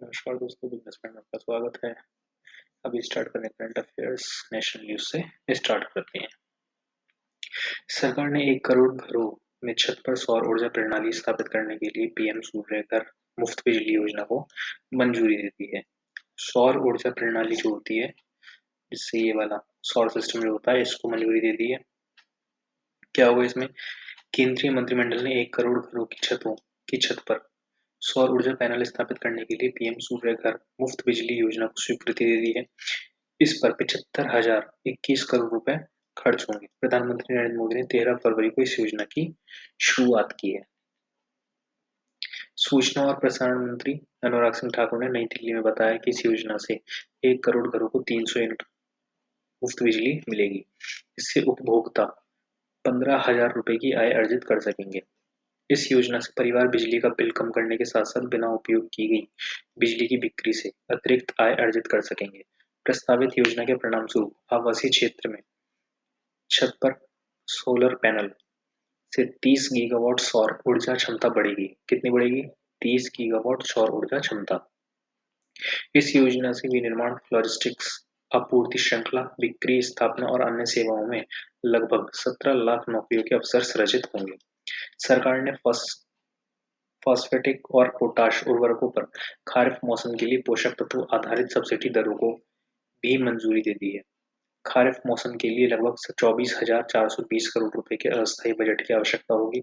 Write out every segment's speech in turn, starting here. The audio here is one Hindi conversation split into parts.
नमस्कार दोस्तों, बिजनेस में आपका स्वागत है। अभी स्टार्ट करें करंट अफेयर्स नेशनल न्यूज से स्टार्ट करते हैं। सरकार ने 1 करोड़ घरों में छत पर सौर ऊर्जा प्रणाली स्थापित करने के लिए पीएम सूर्य घर मुफ्त बिजली योजना को मंजूरी दे दी है। सौर ऊर्जा प्रणाली जो होती है, जिससे ये वाला सौर सिस्टम जो होता है, इसको मंजूरी दे दी है। क्या होगा इसमें? केंद्रीय मंत्रिमंडल ने 1 करोड़ घरों की छत पर सौर ऊर्जा पैनल स्थापित करने के लिए पीएम सूर्य घर मुफ्त बिजली योजना को स्वीकृति दे दी है। इस पर 75,021 करोड़ रुपए खर्च होंगे। प्रधानमंत्री नरेंद्र मोदी ने 13 फरवरी को इस योजना की शुरुआत की है। सूचना और प्रसारण मंत्री अनुराग सिंह ठाकुर ने नई दिल्ली में बताया कि इस योजना से 1 करोड़ घरों को 300 यूनिट मुफ्त बिजली मिलेगी। इससे उपभोक्ता 15,000 रुपए की आय अर्जित कर सकेंगे। इस योजना से परिवार बिजली का बिल कम करने के साथ-साथ बिना उपयोग की गई बिजली की बिक्री से अतिरिक्त आय अर्जित कर सकेंगे। प्रस्तावित योजना के परिणामस्वरूप आवासीय क्षेत्र में छत पर सोलर पैनल से 30 गीगावाट सौर ऊर्जा क्षमता बढ़ेगी। कितनी बढ़ेगी? 30 गीगावाट सौर ऊर्जा क्षमता। इस योजना से विनिर्माण, लॉजिस्टिक्स, आपूर्ति श्रृंखला, बिक्री, स्थापना और अन्य सेवाओं में लगभग 17 लाख नौकरियों के अवसर सृजित होंगे। सरकार ने फॉस्फेटिक और पोटाश उर्वरकों पर खरीफ मौसम के लिए पोषक तत्व आधारित सब्सिडी दरों को भी मंजूरी दे दी है। खरीफ मौसम के लिए लगभग 24,420 करोड़ रुपए के अस्थायी बजट की आवश्यकता होगी।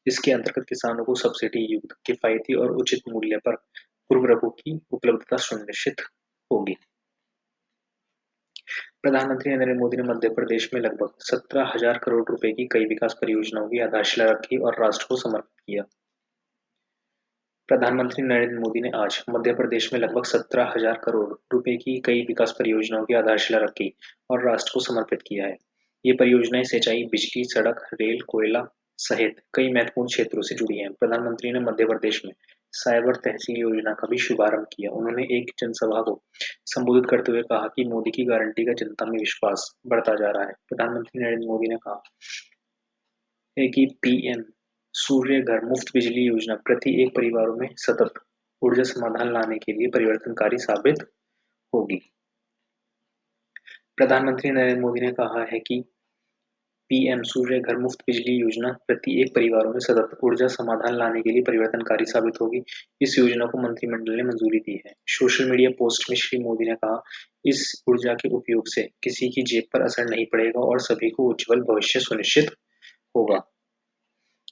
इसके अंतर्गत किसानों को सब्सिडी युक्त किफायती और उचित मूल्य पर उर्वरकों की उपलब्धता सुनिश्चित होगी। प्रधानमंत्री नरेंद्र मोदी ने मध्य प्रदेश में लगभग 17,000 करोड़ रुपए की कई विकास परियोजनाओं की आधारशिला रखी और राष्ट्र को समर्पित किया। प्रधानमंत्री नरेंद्र मोदी ने आज मध्य प्रदेश में लगभग 17,000 करोड़ रुपए की कई विकास परियोजनाओं की आधारशिला रखी और राष्ट्र को समर्पित किया है। ये परियोजनाएं सिंचाई, बिजली, सड़क, रेल, कोयला सहित कई महत्वपूर्ण क्षेत्रों से जुड़ी हैं। प्रधानमंत्री ने मध्य प्रदेश में साइबर तहसील योजना का भी शुभारंभ किया। उन्होंने एक जनसभा को संबोधित करते हुए कहा कि मोदी की गारंटी का जनता में विश्वास बढ़ता जा रहा है। प्रधानमंत्री नरेंद्र मोदी ने कहा है कि पीएम सूर्य घर मुफ्त बिजली योजना प्रति एक परिवारों में सतत ऊर्जा समाधान लाने के लिए परिवर्तनकारी साबित होगी। प्रधानमंत्री नरेंद्र मोदी ने कहा है कि पीएम सूर्य घर मुफ्त बिजली योजना प्रति एक परिवारों में सतत ऊर्जा समाधान लाने के लिए परिवर्तनकारी साबित होगी। इस योजना को मंत्रिमंडल ने मंजूरी दी है। सोशल मीडिया पोस्ट में श्री मोदी ने कहा, इस ऊर्जा के उपयोग से किसी की जेब पर असर नहीं पड़ेगा और सभी को उज्जवल भविष्य सुनिश्चित होगा।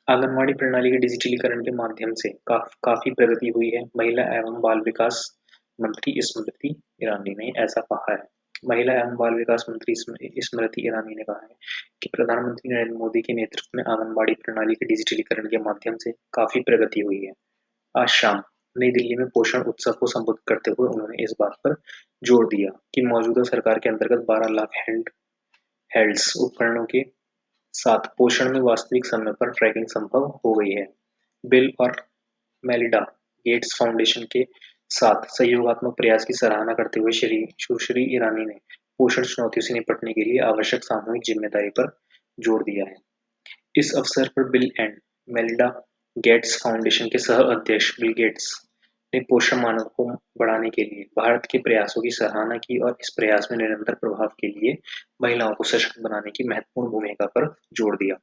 आंगनवाड़ी प्रणाली के डिजिटलीकरण के माध्यम से काफी प्रगति हुई है। महिला एवं बाल विकास मंत्री स्मृति ईरानी ने ऐसा कहा है। महिला एवं बाल विकास मंत्री स्मृति ईरानी ने कहा है कि प्रधानमंत्री नरेंद्र मोदी के नेतृत्व में आंगनबाड़ी प्रणाली के डिजिटलीकरण के माध्यम से काफी प्रगति हुई है। आज शाम नई दिल्ली में पोषण उत्सव को संबोधित करते हुए उन्होंने इस बात पर जोर दिया कि मौजूदा सरकार के अंतर्गत 12 लाख हैंड हेल्ड्स उपकरणों के साथ पोषण में वास्तविक समय पर ट्रैकिंग संभव हो गई है। बिल और मेलिंडा गेट्स फाउंडेशन के साथ सहयोगात्मक प्रयास की सराहना करते हुए सुश्री ईरानी ने पोषण चुनौतियों से निपटने के लिए आवश्यक सामूहिक जिम्मेदारी पर जोर दिया है। इस अवसर पर bill and Melinda Gates foundation के सह अध्यक्ष बिल गेट्स ने पोषण मानक को बढ़ाने के लिए भारत के प्रयासों की सराहना की और इस प्रयास में निरंतर प्रभाव के लिए महिलाओं को सशक्त बनाने की महत्वपूर्ण भूमिका पर जोर दिया।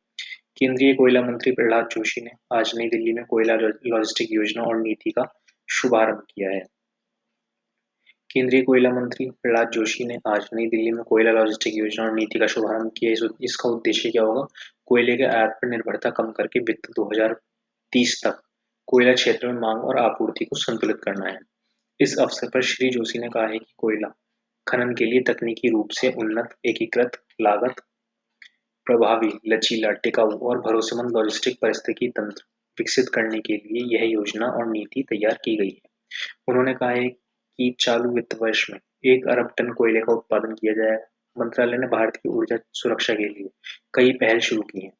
केंद्रीय कोयला मंत्री प्रहलाद जोशी ने आज नई दिल्ली में कोयला लॉजिस्टिक योजना और नीति का शुभारंभ किया है। केंद्रीय कोयला मंत्री प्रहलाद जोशी ने आज नई दिल्ली में कोयला लॉजिस्टिक योजना और नीति का शुभारंभ किया। इसका उद्देश्य क्या होगा? कोयले के आयात पर निर्भरता कम करके वित्त 2030 तक कोयला क्षेत्र में मांग और आपूर्ति को संतुलित करना है। इस अवसर पर श्री जोशी ने कहा है कि कोयला खनन के लिए तकनीकी रूप से उन्नत, एकीकृत, लागत प्रभावी, लचीला, टिकाऊ और भरोसेमंद लॉजिस्टिक पारिस्थितिकी तंत्र विकसित करने के लिए यह योजना और नीति तैयार की गई है। उन्होंने कहा है कि चालू वित्त वर्ष में 1 अरब टन कोयले का उत्पादन किया जाएगा। मंत्रालय ने भारत की ऊर्जा सुरक्षा के लिए कई पहल शुरू की हैं।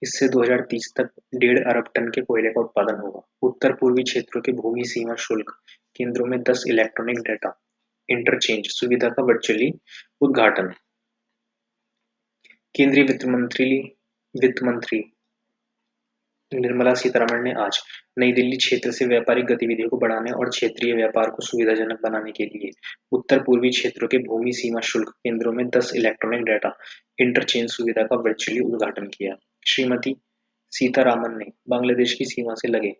इससे 2030 तक 1.5 अरब टन के कोयले का उत्पादन होगा। उत्तर पूर्वी क्षेत्रों के भूमि सीमा शुल्क केंद्रों में 10 इलेक्ट्रॉनिक डेटा इंटरचेंज सुविधा का वर्चुअली उद्घाटन। केंद्रीय वित्त मंत्री निर्मला सीतारमण ने आज नई दिल्ली क्षेत्र से व्यापारिक गतिविधियों को बढ़ाने और क्षेत्रीय व्यापार को सुविधाजनक बनाने के लिए उत्तर-पूर्वी क्षेत्रों के भूमि सीमा शुल्क केंद्रों में 10 इलेक्ट्रॉनिक डेटा इंटरचेंज सुविधा का वर्चुअली उद्घाटन किया। श्रीमती सीतारामन ने बांग्लादेश की सीमा से लगे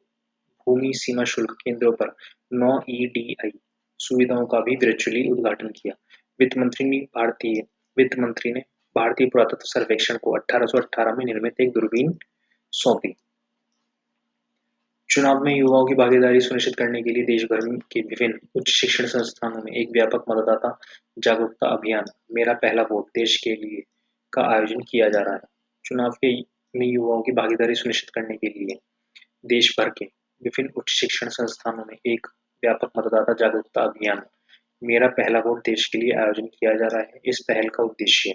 भूमि सीमा शुल्क केंद्रों पर 9 ईडीआई सुविधाओं का भी वर्चुअली उद्घाटन किया। वित्त मंत्री ने भारतीय पुरातत्व सर्वेक्षण को 1818 में निर्मित एक दूरबीन सौंपी। चुनाव में युवाओं की भागीदारी सुनिश्चित करने के लिए देश भर के विभिन्न उच्च शिक्षण संस्थानों में एक व्यापक मतदाता जागरूकता अभियान मेरा पहला वोट देश के लिए का आयोजन किया जा रहा है। चुनाव के में युवाओं की भागीदारी सुनिश्चित करने के लिए देश भर के विभिन्न उच्च शिक्षण संस्थानों में एक व्यापक मतदाता जागरूकता अभियान मेरा पहला वोट देश के लिए आयोजन किया जा रहा है। इस पहल का उद्देश्य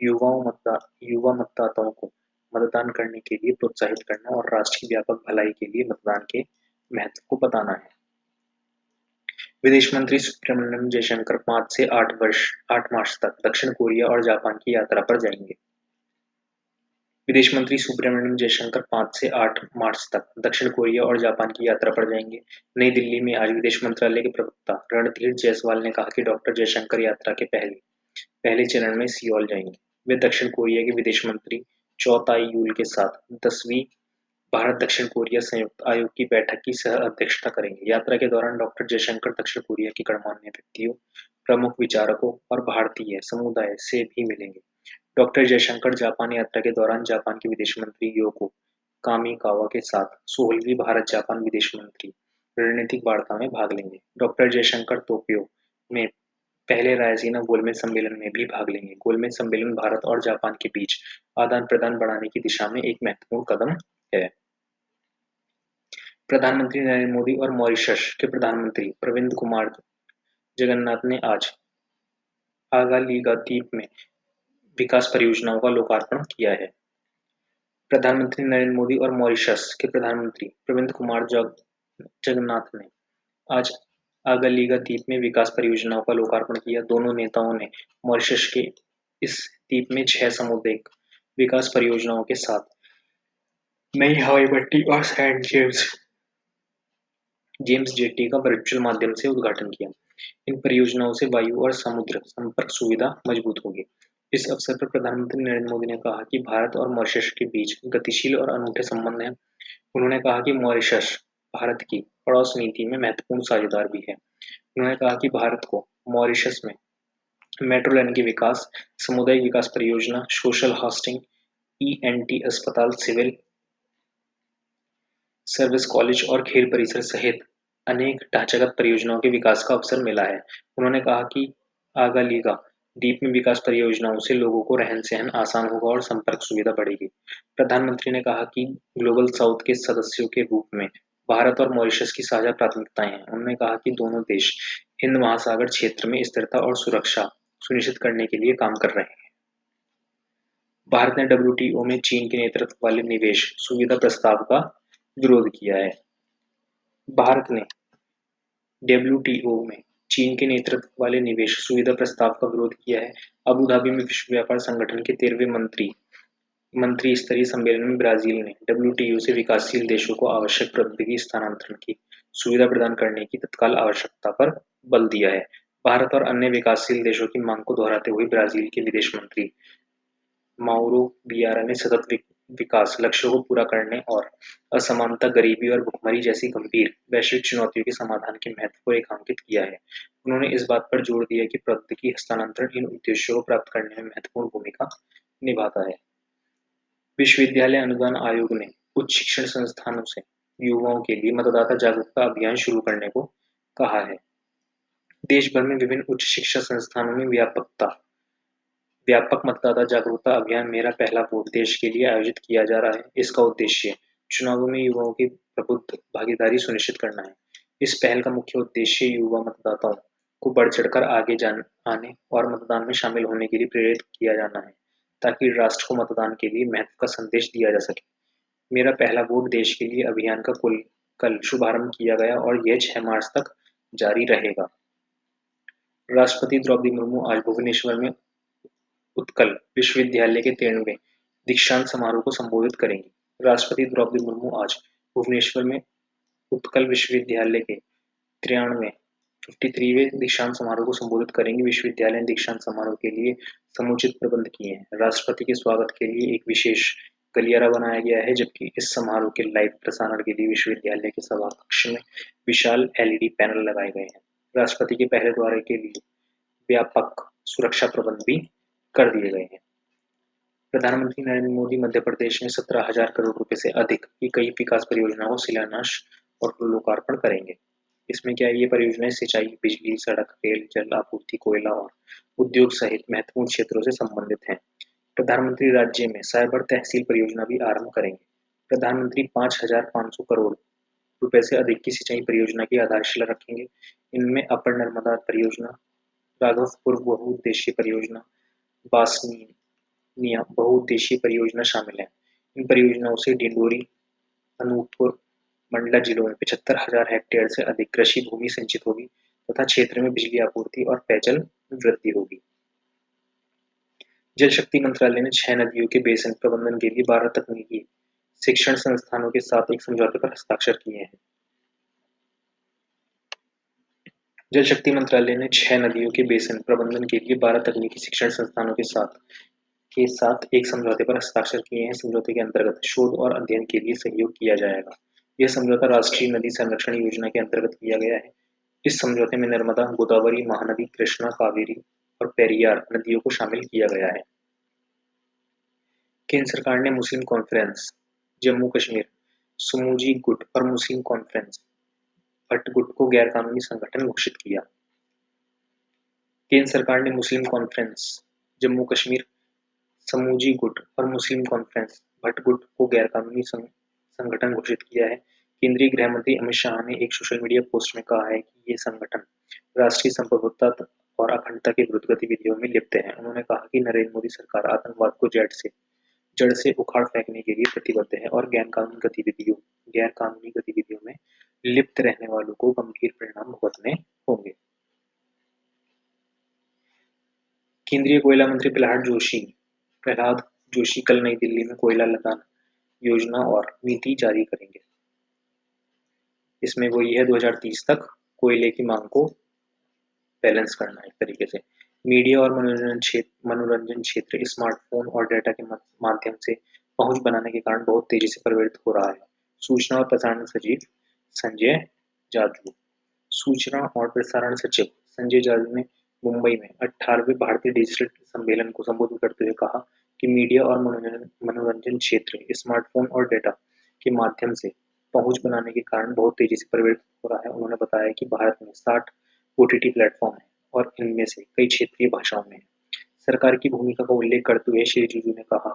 युवा मतदाताओं को मतदान करने के लिए प्रोत्साहित करना और राष्ट्र की व्यापक भलाई के लिए मतदान के महत्व को बताना है। विदेश मंत्री सुब्रमण्यम जयशंकर 5 से 8 मार्च तक दक्षिण कोरिया और जापान की यात्रा पर जाएंगे। विदेश मंत्री सुब्रमण्यम जयशंकर 5 से 8 मार्च तक दक्षिण कोरिया और जापान की यात्रा पर जाएंगे। नई दिल्ली में आज विदेश मंत्रालय के प्रवक्ता रणधीर जायसवाल ने कहा कि डॉक्टर जयशंकर यात्रा के पहले चरण में सियोल जाएंगे। वे दक्षिण कोरिया के विदेश मंत्री चो ताई-यूल के साथ 10वीं भारत दक्षिण कोरिया संयुक्त आयोग की बैठक की सह अध्यक्षता करेंगे। यात्रा के दौरान डॉक्टर जयशंकर दक्षिण कोरिया के गणमान्य व्यक्तियों, प्रमुख विचारकों और भारतीय समुदाय से भी मिलेंगे। डॉक्टर जयशंकर जापान यात्रा के दौरान जापान के विदेश मंत्री योको कामिकावा के साथ 16वीं भारत-जापान विदेश मंत्री रणनीतिक वार्ता में भाग लेंगे। डॉक्टर जयशंकर तोक्यो में पहले रायसीना गोलमेज सम्मेलन में भी भाग लेंगे। गोलमेज सम्मेलन भारत और जापान के बीच आदान-प्रदान बढ़ाने की दिशा में एक महत्वपूर्ण कदम है। प्रधानमंत्री नरेंद्र मोदी और मॉरिशस के प्रधानमंत्री प्रविंद कुमार जगन्नाथ ने आज आगालीगा द्वीप में विकास परियोजनाओं का लोकार्पण किया है। प्रधानमंत्री नरेंद्र मोदी और मॉरिशस के प्रधानमंत्री प्रविंद कुमार जगन्नाथ ने आज आगालीगा द्वीप में विकास परियोजनाओं का लोकार्पण किया। दोनों नेताओं ने मॉरिशस के इस द्वीप में 6 सामुदायिक विकास परियोजनाओं के साथ नई हवाई पट्टी और सेंट जेम्स जेट्टी का वर्चुअल माध्यम से उद्घाटन किया। इन परियोजनाओं से वायु और समुद्र संपर्क सुविधा मजबूत होगी। इस अवसर पर प्रधानमंत्री नरेंद्र मोदी ने कहा कि भारत और मॉरिशस के बीच गतिशील और अनूठे संबंध हैं। उन्होंने कहा कि मॉरिशस भारत की पड़ोस नीति में महत्वपूर्ण साझेदार भी है। उन्होंने कहा कि भारत को मॉरिशस में मेट्रो लाइन के विकास, सामुदायिक विकास परियोजना, सोशल हाउसिंग, ईएनटी अस्पताल, सिविल सर्विस कॉलेज और खेल परिसर सहित अनेक ढांचागत परियोजनाओं के विकास का अवसर मिला है। उन्होंने कहा कि आगालीगा द्वीप में विकास परियोजनाओं से लोगों को रहन-सहन आसान होगा और संपर्क सुविधा बढ़ेगी। प्रधानमंत्री ने कहा कि ग्लोबल साउथ के सदस्यों के रूप में भारत और मॉरिशस की साझा प्राथमिकताएं हैं। उन्होंने कहा कि दोनों देश हिंद महासागर क्षेत्र में स्थिरता और सुरक्षा सुनिश्चित करने के लिए काम कर रहे हैं। भारत ने डब्ल्यूटीओ में चीन के नेतृत्व वाले निवेश सुविधा प्रस्ताव का विरोध किया है। भारत ने डब्ल्यूटीओ में चीन के नेतृत्व वाले निवेश सुविधा प्रस्ताव का विरोध किया है। अबू धाबी में विश्व व्यापार संगठन के 13वें मंत्री स्तरीय सम्मेलन में ब्राजील ने डब्ल्यूटीओ से विकासशील देशों को आवश्यक प्रौद्योगिकी स्थानांतरण की सुविधा प्रदान करने की तत्काल आवश्यकता पर बल दिया है। भारत और अन्य विकासशील देशों की मांग को दोहराते हुए ब्राजील के विदेश मंत्री माउरो वियारा ने सतत विकास लक्ष्यों को पूरा करने और असमानता, गरीबी और भुखमरी जैसी गंभीर वैश्विक चुनौतियों के समाधान के महत्व को रेखांकित किया है। उन्होंने इस बात पर जोर दिया कि प्रौद्योगिकी हस्तांतरण इन उद्देश्यों को प्राप्त करने में महत्वपूर्ण भूमिका निभाता है। विश्वविद्यालय अनुदान आयोग ने उच्च शिक्षण संस्थानों से युवाओं के लिए मतदाता जागरूकता अभियान शुरू करने को कहा है। देश भर में विभिन्न उच्च शिक्षा संस्थानों में व्यापक मतदाता जागरूकता अभियान मेरा पहला वोट देश के लिए आयोजित किया जा रहा है। इसका उद्देश्य चुनावों में युवाओं की प्रबुद्ध भागीदारी सुनिश्चित करना है। इस पहल का मुख्य उद्देश्य युवा मतदाताओं को बढ़-चढ़कर आने और मतदान में शामिल होने के लिए प्रेरित किया जाना है, ताकि राष्ट्र को मतदान के लिए महत्व का संदेश दिया जा सके। मेरा पहला वोट देश के लिए अभियान का कल शुभारंभ किया गया और यह 6 मार्च तक जारी रहेगा। राष्ट्रपति द्रौपदी मुर्मू आज भुवनेश्वर में उत्कल विश्वविद्यालय के 13वें दीक्षांत समारोह को संबोधित करेंगी। राष्ट्रपति द्रौपदी मुर्मू आज भुवनेश्वर में उत्कल विश्वविद्यालय के 53वें दीक्षांत समारोह को संबोधित करेंगे। विश्वविद्यालय ने दीक्षांत समारोह के लिए समुचित प्रबंध किए हैं। राष्ट्रपति के स्वागत के लिए एक विशेष गलियारा बनाया गया है, जबकि इस समारोह के लाइव प्रसारण के लिए विश्वविद्यालय के सभा कक्ष में विशाल एलईडी पैनल लगाए गए हैं। राष्ट्रपति के पहले दौरे के लिए व्यापक सुरक्षा प्रबंध भी कर दिए गए हैं। प्रधानमंत्री नरेंद्र मोदी मध्य प्रदेश में 17,000 करोड़ रुपए से अधिक की कई विकास परियोजनाओं का शिलान्यास और लोकार्पण करेंगे। इसमें क्या है, ये परियोजनाएं सिंचाई, बिजली, सड़क, रेल, जल आपूर्ति, कोयला और उद्योग सहित महत्वपूर्ण क्षेत्रों से संबंधित हैं। प्रधानमंत्री राज्य में साइबर तहसील परियोजना भी आरंभ करेंगे। प्रधानमंत्री 5,500 करोड़ रुपए से अधिक की सिंचाई परियोजना की आधारशिला रखेंगे। इनमें अपर नर्मदा परियोजना, राघवपुर बहुउद्देशीय परियोजना, बासनिया बहुउद्देशीय परियोजना शामिल है। इन परियोजनाओं से डिंडोरी, अनूपपुर, मंडला जिलों में 75,000 हेक्टेयर से अधिक कृषि भूमि सिंचित होगी तथा क्षेत्र में बिजली आपूर्ति और पेयजल में वृद्धि होगी। जल शक्ति मंत्रालय ने 6 नदियों के बेसिन प्रबंधन के लिए 12 तकनीकी शिक्षण संस्थानों के साथ एक समझौते पर हस्ताक्षर किए हैं। जल शक्ति मंत्रालय ने 6 नदियों के बेसिन प्रबंधन के लिए 12 तकनीकी शिक्षण संस्थानों के साथ एक समझौते पर हस्ताक्षर किए हैं। समझौते के अंतर्गत शोध और अध्ययन के लिए सहयोग किया जाएगा। यह समझौता राष्ट्रीय नदी संरक्षण योजना के अंतर्गत किया गया है। इस समझौते में नर्मदा, गोदावरी, महानदी, कृष्णा, कावेरी और पेरियार नदियों को शामिल किया गया है। केंद्र सरकार ने मुस्लिम कॉन्फ्रेंस जम्मू कश्मीर, सुमुजी गुट और मुस्लिम कॉन्फ्रेंस भट्ट गुट को गैरकानूनी संगठन घोषित किया। केंद्र सरकार ने मुस्लिम कॉन्फ्रेंस जम्मू कश्मीर, समूजी गुट और मुस्लिम कॉन्फ्रेंस भट्ट गुट को गैरकानूनी संगठन घोषित किया है। केंद्रीय गृह मंत्री अमित शाह ने एक सोशल मीडिया पोस्ट में कहा है कि ये संगठन राष्ट्रीय संप्रभुता और अखंडता की विरुद्ध गतिविधियों में लिप्त है। उन्होंने कहा कि नरेंद्र मोदी सरकार आतंकवाद को जड़ से उखाड़ फेंकने के लिए प्रतिबद्ध है और गैर कानूनी गतिविधियों में लिप्त रहने वालों को गंभीर परिणाम भुगतने होंगे। केंद्रीय कोयला मंत्री प्रहलाद जोशी कल नई दिल्ली में कोयला लदान योजना और नीति जारी करेंगे। इसमें वो ये है 2030 तक कोयले की मांग को बैलेंस करना है। एक तरीके से मीडिया और मनोरंजन क्षेत्र स्मार्टफोन और डेटा के माध्यम से पहुंच बनाने के कारण बहुत तेजी से परिवर्तित हो रहा है। सूचना और प्रसारण सचिव संजय जाजू ने मुंबई में 18वें भारतीय डिजिटल सम्मेलन को संबोधित करते हुए कहा कि मीडिया और मनोरंजन क्षेत्र स्मार्टफोन और डेटा के माध्यम से पहुंच बनाने के कारण बहुत तेजी से परिवर्तित हो रहा है। उन्होंने बताया कि भारत में 60 ओटीटी प्लेटफॉर्म है और इनमें से कई क्षेत्रीय भाषाओं में है। सरकार की भूमिका का उल्लेख करते हुए श्री रिजिजू ने कहा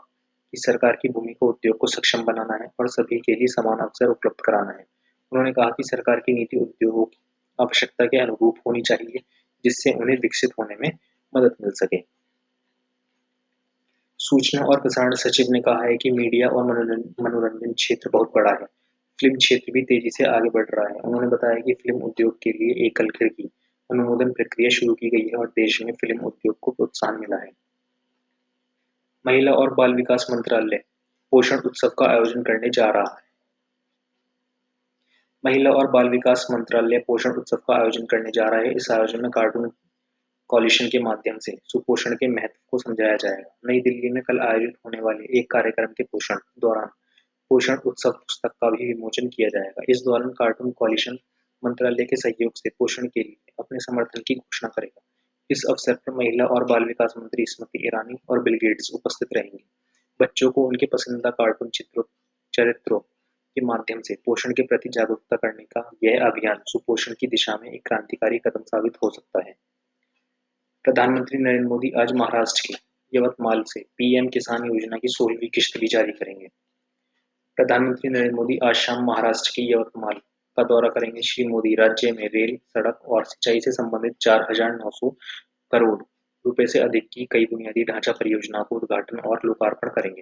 कि सरकार की भूमिका उद्योग को सक्षम बनाना है और सभी के लिए समान अवसर उपलब्ध कराना है। उन्होंने कहा कि सरकार की नीति उद्योगों की आवश्यकता के अनुरूप होनी चाहिए, जिससे उन्हें विकसित होने में मदद मिल सके। सूचना और प्रसारण सचिव ने कहा है कि मीडिया और मनोरंजन क्षेत्र बहुत बड़ा है। फिल्म क्षेत्र भी तेजी से आगे बढ़ रहा है। उन्होंने बताया कि फिल्म उद्योग के लिए एकल खिड़की अनुमोदन प्रक्रिया शुरू की गई है और देश में फिल्म उद्योग को प्रोत्साहन मिला है। महिला और बाल विकास मंत्रालय पोषण उत्सव का आयोजन करने जा रहा है। महिला और बाल विकास मंत्रालय पोषण उत्सव का आयोजन करने जा रहा है। इस आयोजन में कार्टून कॉलिशन के माध्यम से सुपोषण के महत्व को समझाया जाएगा। नई दिल्ली में कल आयोजित होने वाले एक कार्यक्रम के दौरान पोषण उत्सव पुस्तक का भी विमोचन किया जाएगा। इस दौरान कार्टून कॉलिशन मंत्रालय के सहयोग से पोषण के लिए अपने समर्थन की घोषणा करेगा। इस अवसर पर महिला और बाल विकास मंत्री स्मृति ईरानी और बिल गेट्स उपस्थित रहेंगे। बच्चों को उनके पसंदीदा कार्टून चरित्रों के माध्यम से पोषण के प्रति जागरूकता करने का यह अभियान सुपोषण की दिशा में एक क्रांतिकारी कदम साबित हो सकता है। प्रधानमंत्री नरेंद्र मोदी आज महाराष्ट्र के यवतमाल से पीएम किसान योजना की 16वीं किश्त भी जारी करेंगे। प्रधानमंत्री नरेंद्र मोदी आज शाम महाराष्ट्र के यवतमाल का दौरा करेंगे। श्री मोदी राज्य में रेल, सड़क और सिंचाई से संबंधित 4,900 करोड़ रुपए से अधिक की कई बुनियादी ढांचा परियोजनाओं को उद्घाटन और लोकार्पण करेंगे।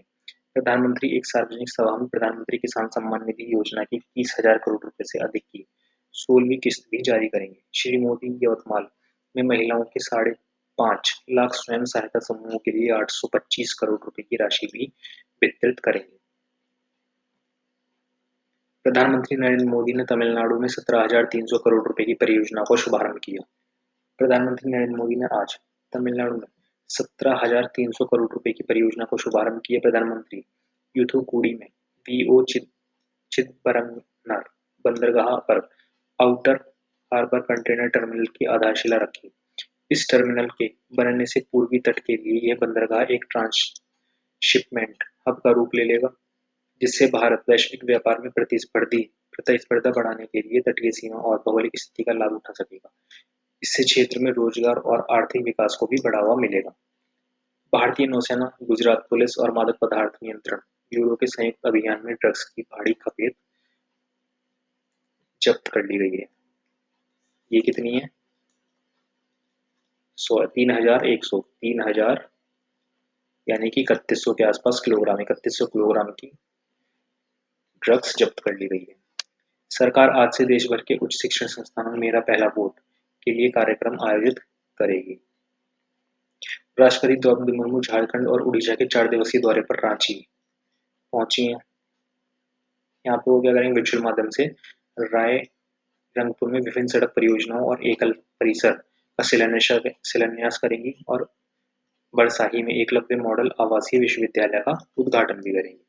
प्रधानमंत्री एक सार्वजनिक सभा में प्रधानमंत्री किसान सम्मान निधि योजना की 30,000 करोड़ रुपए से अधिक की 16वीं किश्त भी जारी करेंगे। श्री मोदी यवतमाल में महिलाओं के 5.5 लाख स्वयं सहायता समूहों के लिए 825 करोड़ रुपए की राशि भी वितरित करेंगे। प्रधानमंत्री नरेंद्र मोदी ने तमिलनाडु में 17,300 करोड़ रुपए की परियोजना का शुभारंभ किया। प्रधानमंत्री नरेंद्र मोदी ने आज तमिलनाडु में 17,300 करोड़ रुपए की परियोजना का शुभारंभ किया। प्रधानमंत्री यूथुकुडी में वीओ चिदंबरनार बंदरगाह पर आउटर हार्बर कंटेनर टर्मिनल की आधारशिला रखी। इस टर्मिनल के बनने से पूर्वी तट के लिए यह बंदरगाह एक ट्रांसशिपमेंट हब का रूप ले लेगा, जिससे भारत वैश्विक व्यापार में प्रतिस्पर्धा बढ़ाने के लिए तटीय सीमा और भौगोलिक स्थिति का लाभ उठा सकेगा। इससे क्षेत्र में रोजगार और आर्थिक विकास को भी बढ़ावा मिलेगा। भारतीय नौसेना, गुजरात पुलिस और मादक पदार्थ नियंत्रण ब्यूरो के संयुक्त अभियान में ड्रग्स की भारी खपत जब्त कर ली गई है। ये कितनी है? 3,000 यानी कि 3100 के आसपास किलोग्राम, 3100 किलोग्राम की ड्रग्स जब्त कर ली गई है। सरकार आज से देश भर के उच्च शिक्षण संस्थानों में मेरा पहला वोट के लिए कार्यक्रम आयोजित करेगी। राष्ट्रपति द्रौपदी मुर्मू झारखंड और उड़ीसा के 4 दिवसीय दौरे पर रांची पहुंची हैं। यहाँ पे वो क्या करेंगे? वर्चुअल माध्यम से राय रंगपुर में विभिन्न सड़क परियोजनाओं और एकल परिसर का शिलान्यास करेंगी और बड़साही में एकलव्य मॉडल आवासीय विश्वविद्यालय का उद्घाटन भी करेंगी।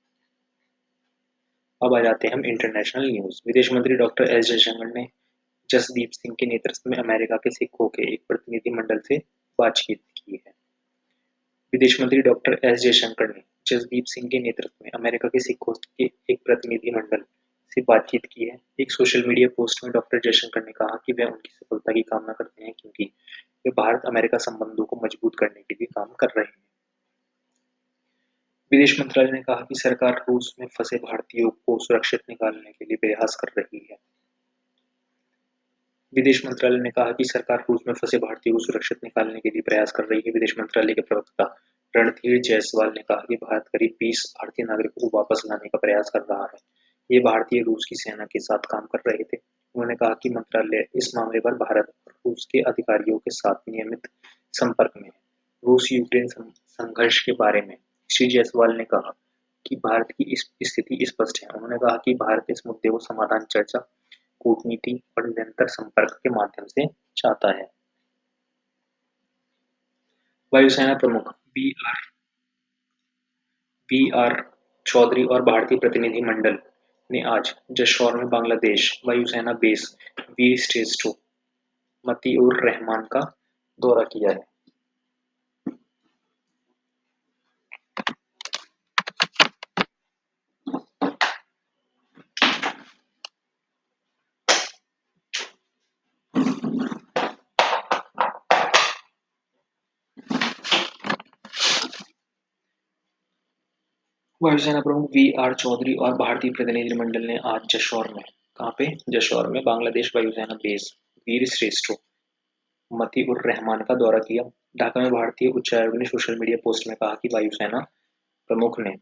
अब आ जाते हैं हम इंटरनेशनल न्यूज। विदेश मंत्री डॉक्टर एस जयशंकर ने जसदीप सिंह के नेतृत्व में अमेरिका के सिखों के एक प्रतिनिधिमंडल से बातचीत की है। विदेश मंत्री डॉक्टर एस जयशंकर ने जसदीप सिंह के नेतृत्व में अमेरिका के सिखों के एक प्रतिनिधिमंडल से बातचीत की है। एक सोशल मीडिया पोस्ट में डॉक्टर जयशंकर ने कहा कि वे उनकी सफलता की कामना करते हैं, क्योंकि वे भारत अमेरिका संबंधों को मजबूत करने के लिए काम कर रहे हैं। विदेश मंत्रालय ने कहा कि सरकार रूस में फंसे भारतीयों को सुरक्षित निकालने के लिए प्रयास कर रही है। विदेश मंत्रालय ने कहा कि सरकार रूस में फंसे भारतीयों को सुरक्षित निकालने के लिए प्रयास कर रही है। विदेश मंत्रालय के प्रवक्ता रणधीर जायसवाल ने कहा कि भारत करीब 20 भारतीय नागरिकों को वापस लाने का प्रयास कर रहा है। ये भारतीय रूस की सेना के साथ काम कर रहे थे। उन्होंने कहा कि मंत्रालय इस मामले पर भारत और रूस के अधिकारियों के साथ नियमित संपर्क में है। रूस यूक्रेन संघर्ष के बारे में श्री जायसवाल ने कहा कि भारत की स्थिति स्पष्ट है। उन्होंने कहा कि भारत इस मुद्दे को समाधान, चर्चा, कूटनीति और निरंतर संपर्क के माध्यम से चाहता है। वायुसेना प्रमुख बी आर चौधरी और भारतीय प्रतिनिधिमंडल ने आज जशोर में बांग्लादेश वायुसेना बेस वीर श्रेष्ठ मतीउर रहमान का दौरा किया है। वायुसेना प्रमुख बी.आर. चौधरी और भारतीय प्रतिनिधिमंडल ने आज जशोर में, कहाँ पे? जशोर में बांग्लादेश वायुसेना बेस वीर श्रेष्ठ मतीउर रहमान का दौरा किया। ढाका में भारतीय उच्चायोग ने सोशल मीडिया पोस्ट में कहा कि वायुसेना प्रमुख ने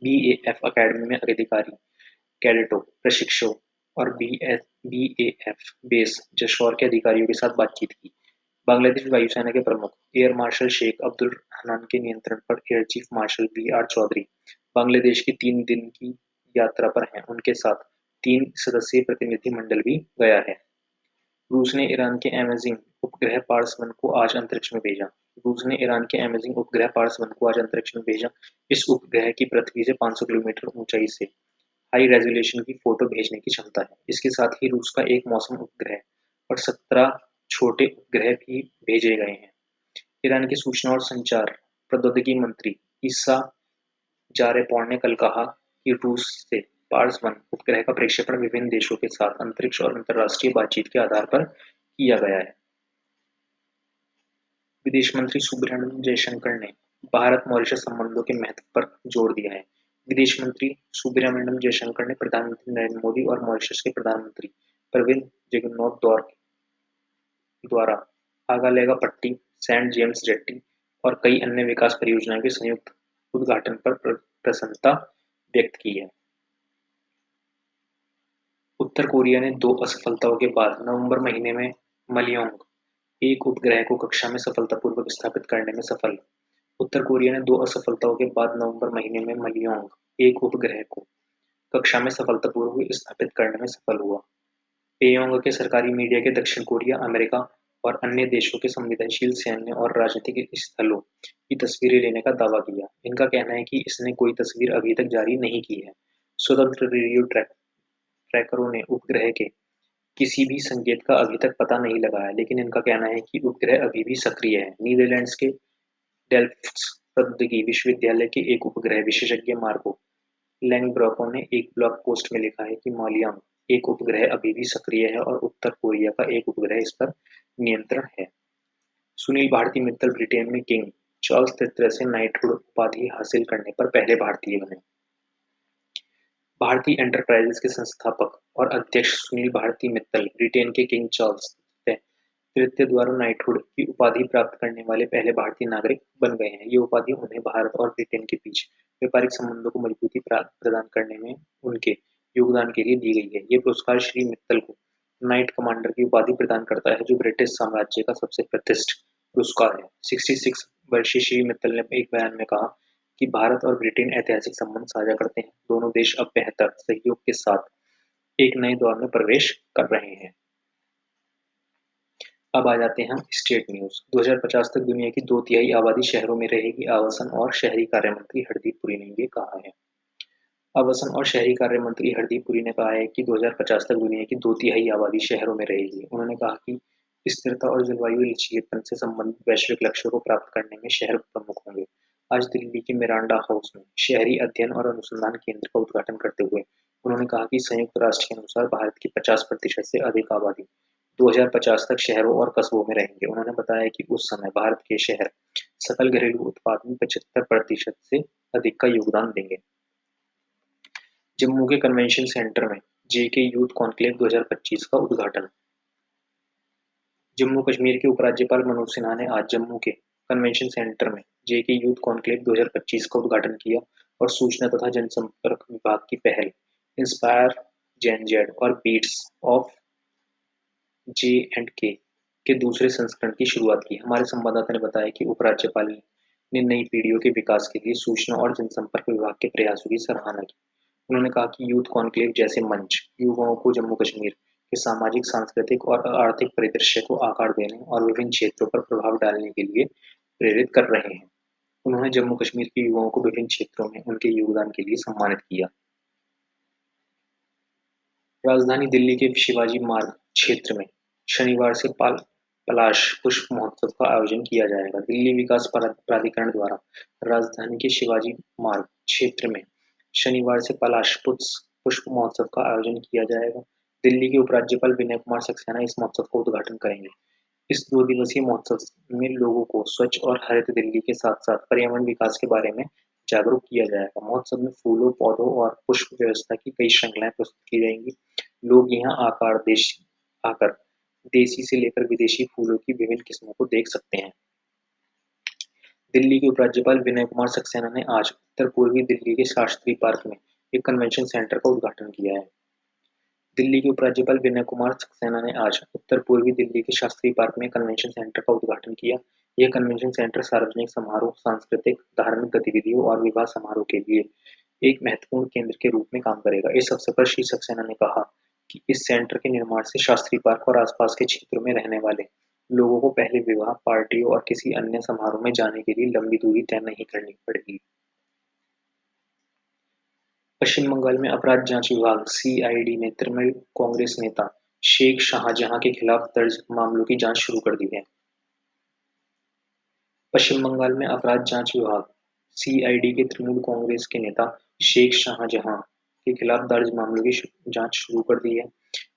बीएएफ अकेडमी में अधिकारी, कैडेटों, प्रशिक्षुओं और बीएएफ बेस जशोर के अधिकारियों के साथ बातचीत की। बांग्लादेश वायुसेना के प्रमुख एयर मार्शल शेख अब्दुल हनान के नियंत्रण पर air chief marshal B R. Chowdhury Bangladesh की 3 दिन की यात्रा पर हैं। उनके साथ 3 सदस्यीय प्रतिनिधिमंडल भी गया है। रूस ने ईरान के अमेजिंग उपग्रह पार्स-1 को आज अंतरिक्ष में भेजा। इस उपग्रह की पृथ्वी से 500 किलोमीटर ऊंचाई से हाई रेजोल्यूशन की फोटो भेजने की क्षमता है। इसके साथ ही रूस का एक मौसम उपग्रह और 17 छोटे उपग्रह भी भेजे गए हैं। ईरान के सूचना और संचार प्रौद्योगिकी मंत्री ईसा जारेपोन ने कल कहा कि रूस से पार्स-1 उपग्रह का प्रक्षेपण विभिन्न देशों के साथ अंतरिक्ष और अंतर्राष्ट्रीय बातचीत के आधार पर किया गया है। विदेश मंत्री सुब्रमण्यम जयशंकर ने भारत-मॉरिशस संबंधों के महत्व पर जोर दिया है। विदेश मंत्री सुब्रमण्यम जयशंकर ने प्रधानमंत्री नरेंद्र मोदी और मॉरिशस के प्रधानमंत्री प्रविंद जगन्नाथ द्वारा आगालेगा पट्टी, सेंट जेम्स जेट्टी और कई अन्य विकास परियोजनाओं के संयुक्त उद्घाटन पर प्रसन्नता व्यक्त की है। उत्तर कोरिया ने 2 असफलताओं के बाद नवंबर महीने में मलयोंग-1 उपग्रह को कक्षा में सफलतापूर्वक स्थापित करने में सफल उत्तर कोरिया ने 2 असफलताओं के बाद नवंबर महीने में मलयोंग एक उपग्रह को कक्षा में सफलतापूर्वक स्थापित करने में सफल हुआ। पेयोंग के सरकारी मीडिया के दक्षिण कोरिया, अमेरिका और अन्य देशों के संवेदनशील सैन्य और राजनीतिक स्थलों की तस्वीरें लेने का दावा किया। इनका कहना है कि इसने कोई तस्वीर अभी तक जारी नहीं की है। स्वतंत्र रेडियो ट्रैकरों ने उपग्रह के किसी भी संकेत का अभी तक पता नहीं लगाया, लेकिन इनका कहना है कि उपग्रह अभी भी सक्रिय है। नीदरलैंड्स के डेल्फ्ट प्रौद्योगिकी विश्वविद्यालय के एक उपग्रह विशेषज्ञ मार्को लैंगब्रॉको ने एक ब्लॉग पोस्ट में लिखा है कि मालयांग एक उपग्रह अभी भी सक्रिय है और उत्तर कोरिया का एक उपग्रह इस पर नियंत्रण है। सुनील भारती मित्तल ब्रिटेन में किंग चार्ल्स III से नाइटहुड उपाधि हासिल करने पर पहले भारतीय बने। भारती एंटरप्राइजेज के संस्थापक और अध्यक्ष सुनील भारती मित्तल ब्रिटेन के किंग चार्ल्स तृतीय द्वारा नाइटहुड की उपाधि प्राप्त करने वाले पहले भारतीय नागरिक बन गए हैं। ये उपाधि उन्हें भारत और ब्रिटेन के बीच व्यापारिक संबंधों को मजबूती प्रदान करने में उनके योगदान के लिए दी गई है। ये पुरस्कार श्री मित्तल को नाइट कमांडर की उपाधि प्रदान करता है, जो ब्रिटिश साम्राज्य का सबसे प्रतिष्ठित पुरस्कार है। 66 वर्षीय श्री मित्तल ने एक बयान में कहा कि भारत और ब्रिटेन ऐतिहासिक संबंध साझा करते हैं। दोनों देश अब बेहतर सहयोग के साथ एक नए दौर में प्रवेश कर रहे हैं। अब आ जाते हैं हम स्टेट न्यूज। 2050 तक दुनिया की 2/3 आबादी शहरों में रहेगी। आवासन और शहरी कार्य मंत्री हरदीप पुरी ने ये कहा है। आवासन और शहरी कार्य मंत्री हरदीप पुरी ने कहा है कि 2050 तक दुनिया की 2/3 आबादी शहरों में रहेगी। उन्होंने कहा कि स्थिरता और जलवायु लचीलेपन से संबंधित वैश्विक लक्ष्यों को प्राप्त करने में शहर प्रमुख होंगे। आज दिल्ली के मिरांडा हाउस में शहरी अध्ययन और अनुसंधान केंद्र का उद्घाटन करते हुए उन्होंने कहा कि संयुक्त राष्ट्र के अनुसार भारत की 50% से अधिक आबादी 2050 तक शहरों और कस्बों में रहेंगे। उन्होंने बताया कि उस समय भारत के शहर सकल घरेलू उत्पाद में 75% से अधिक का योगदान देंगे। जम्मू के कन्वेंशन सेंटर में जेके यूथ कॉन्क्लेव 2025 का उद्घाटन। जम्मू कश्मीर के उपराज्यपाल मनोज सिन्हा ने आज जम्मू के कन्वेंशन सेंटर में जेके यूथ कॉन्क्लेव 2025 का उद्घाटन किया और सूचना तथा जनसंपर्क विभाग की पहल इंस्पायर जेन जेड और बीट्स ऑफ जे&के के दूसरे संस्करण की शुरुआत की। हमारे संवाददाता ने बताया कि उपराज्यपाल ने नई पीढ़ियों के विकास के लिए सूचना और जनसंपर्क विभाग के प्रयासों की सराहना की। उन्होंने कहा कि यूथ कॉन्क्लेव जैसे मंच युवाओं को जम्मू कश्मीर के सामाजिक, सांस्कृतिक और आर्थिक परिदृश्य को आकार देने और विभिन्न क्षेत्रों पर प्रभाव डालने के लिए प्रेरित कर रहे हैं। उन्होंने जम्मू कश्मीर के युवाओं को विभिन्न क्षेत्रों में उनके योगदान के लिए सम्मानित किया। राजधानी दिल्ली के शिवाजी मार्ग क्षेत्र में शनिवार से पलाश पुष्प महोत्सव का आयोजन किया जाएगा। दिल्ली विकास प्राधिकरण द्वारा राजधानी के शिवाजी मार्ग क्षेत्र में शनिवार से पलाश पुष्प महोत्सव का आयोजन किया जाएगा। दिल्ली के उपराज्यपाल विनय कुमार सक्सेना इस महोत्सव का उद्घाटन करेंगे। इस 2 दिवसीय महोत्सव में लोगों को स्वच्छ और हरित दिल्ली के साथ-साथ पर्यावरण विकास के बारे में जागरूक किया जाएगा। महोत्सव में फूलों, पौधों और पुष्प व्यवस्था की कई श्रृंखलाएं प्रस्तुत की जाएंगी। लोग यहाँ आकर देसी से लेकर विदेशी फूलों की विभिन्न किस्मों को देख सकते हैं। दिल्ली के उपराज्यपाल विनय कुमार सक्सेना ने आज उत्तर पूर्वी दिल्ली के शास्त्री पार्क में एक कन्वेंशन सेंटर का उद्घाटन किया है। दिल्ली के उपराज्यपाल विनय कुमार सक्सेना ने आज उत्तर पूर्वी दिल्ली के शास्त्री पार्क में कन्वेंशन सेंटर का उद्घाटन किया। यह कन्वेंशन सेंटर सार्वजनिक समारोह, सांस्कृतिक, धार्मिक गतिविधियों और विवाह समारोह के लिए एक महत्वपूर्ण केंद्र के रूप में काम करेगा। इस अवसर पर श्री सक्सेना ने कहा कि इस सेंटर के निर्माण से शास्त्री पार्क और आसपास के क्षेत्रों में रहने वाले लोगों को पहले विवाह, पार्टियों और किसी अन्य समारोह में जाने के लिए लंबी दूरी तय नहीं करनी पड़ेगी। पश्चिम बंगाल में अपराध जांच विभाग सीआईडी ने तृणमूल कांग्रेस नेता शेख शाहजहां के खिलाफ दर्ज मामलों की जांच शुरू कर दी है। पश्चिम बंगाल में अपराध जांच विभाग सीआईडी के तृणमूल कांग्रेस के नेता शेख शाहजहां के खिलाफ दर्ज मामलों की जांच शुरू कर दी है।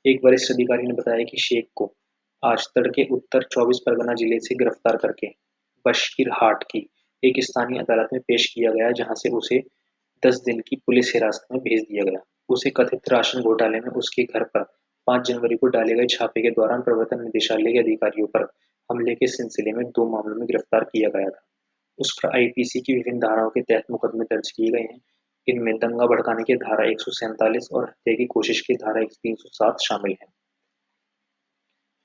एक वरिष्ठ अधिकारी ने बताया कि शेख को आज तड़के उत्तर 24 परगना जिले से गिरफ्तार करके बशीरहाट की एक स्थानीय अदालत में पेश किया गया, जहां से उसे 10 दिन की पुलिस हिरासत में भेज दिया गया। उसे कथित राशन घोटाले में उसके घर पर 5 जनवरी को डाले गए छापे के दौरान प्रवर्तन निदेशालय के अधिकारियों पर हमले के सिलसिले में 2 मामलों में गिरफ्तार किया गया था। उस पर आईपीसी की विभिन्न धाराओं के तहत मुकदमे दर्ज किए गए हैं। इनमें दंगा भड़काने की धारा 147 और हत्या की कोशिश की धारा 307 शामिल है।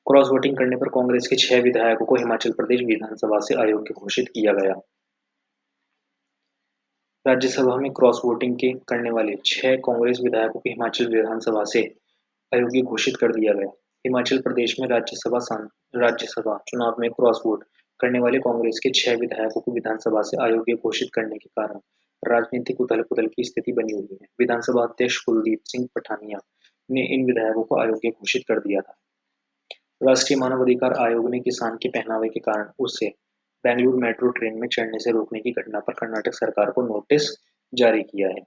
क्रॉस वोटिंग करने पर कांग्रेस के 6 विधायकों को हिमाचल प्रदेश विधानसभा से अयोग्य घोषित किया गया। राज्यसभा में क्रॉस वोटिंग के करने वाले 6 कांग्रेस विधायकों को हिमाचल विधानसभा से अयोग्य घोषित कर दिया गया। हिमाचल प्रदेश में राज्यसभा चुनाव में क्रॉस वोट करने वाले कांग्रेस के 6 विधायकों को विधानसभा से अयोग्य घोषित करने के कारण राजनीतिक उथल-पुथल की स्थिति बनी हुई है। विधानसभा अध्यक्ष कुलदीप सिंह पठानिया ने इन विधायकों को अयोग्य घोषित कर दिया था। राष्ट्रीय मानव अधिकार आयोग ने किसान के पहनावे के कारण उसे बेंगलुरु मेट्रो ट्रेन में चढ़ने से रोकने की घटना पर कर्नाटक सरकार को नोटिस जारी किया है।